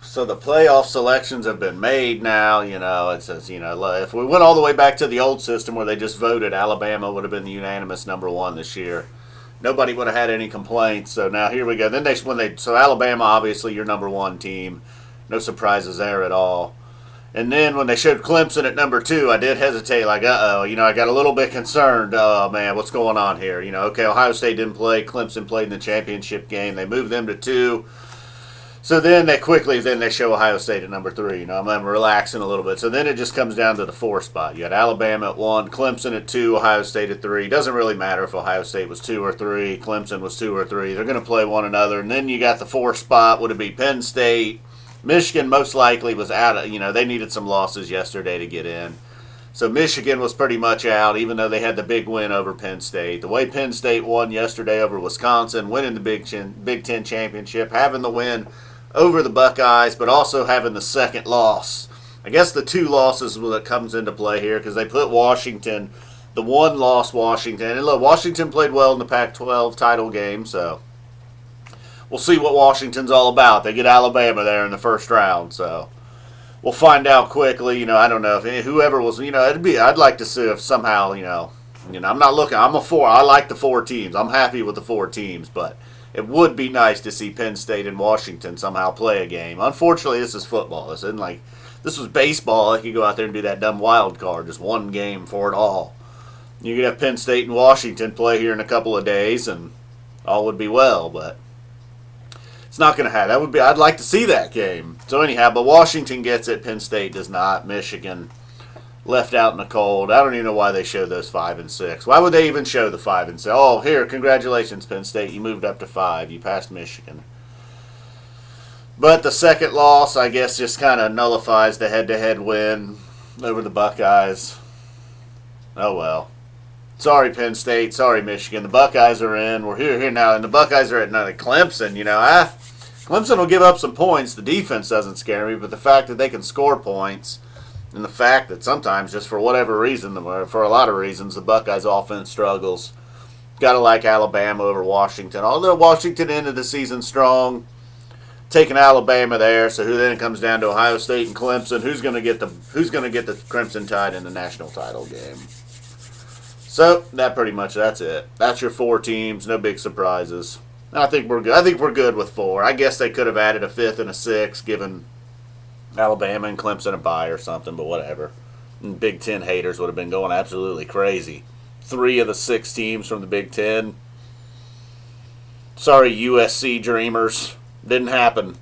So the playoff selections have been made now. It says, if we went all the way back to the old system where they just voted, Alabama would have been the unanimous number one this year. Nobody would have had any complaints. So now here we go. So Alabama, obviously your number one team. No surprises there at all. And then when they showed Clemson at number two, I did hesitate, like, uh-oh. I got a little bit concerned. Oh, man, what's going on here? Okay, Ohio State didn't play. Clemson played in the championship game. They moved them to two. So then they show Ohio State at number three. I'm relaxing a little bit. So then it just comes down to the four spot. You got Alabama at one, Clemson at two, Ohio State at three. Doesn't really matter if Ohio State was two or three, Clemson was two or three. They're going to play one another. And then you got the four spot. Would it be Penn State? Michigan most likely was out. They needed some losses yesterday to get in. So Michigan was pretty much out, even though they had the big win over Penn State. The way Penn State won yesterday over Wisconsin, winning the Big Ten championship, having the win over the Buckeyes, but also having the second loss. I guess the two losses that comes into play here because they put Washington, the one loss Washington. And look, Washington played well in the Pac-12 title game, so we'll see what Washington's all about. They get Alabama there in the first round, so we'll find out quickly. I don't know if whoever was, I'd like to see if somehow, I'm not looking. I like the four teams. I'm happy with the four teams, but it would be nice to see Penn State and Washington somehow play a game. Unfortunately, this is football. This isn't like this was baseball. I could go out there and do that dumb wild card, just one game for it all. You could have Penn State and Washington play here in a couple of days, and all would be well. But it's not going to happen. I'd like to see that game. So anyhow, but Washington gets it. Penn State does not. Michigan left out in the cold. I don't even know why they show those 5 and 6. Why would they even show the 5 and 6? Oh, here, congratulations, Penn State. You moved up to 5. You passed Michigan. But the second loss, I guess, just kind of nullifies the head-to-head win over the Buckeyes. Oh, well. Sorry, Penn State. Sorry, Michigan. The Buckeyes are in. We're here now, and the Buckeyes are at Clemson. Clemson will give up some points. The defense doesn't scare me, but the fact that they can score points and the fact that sometimes, just for whatever reason, for a lot of reasons, the Buckeyes' offense struggles. Got to like Alabama over Washington. Although Washington ended the season strong, taking Alabama there. So then it comes down to Ohio State and Clemson. Who's going to get the Crimson Tide in the national title game? So that's it. That's your four teams. No big surprises. I think we're good. I think we're good with four. I guess they could have added a fifth and a sixth, given Alabama and Clemson a bye or something, but whatever. And Big Ten haters would have been going absolutely crazy. 3 of the 6 teams from the Big Ten. Sorry, USC dreamers. Didn't happen.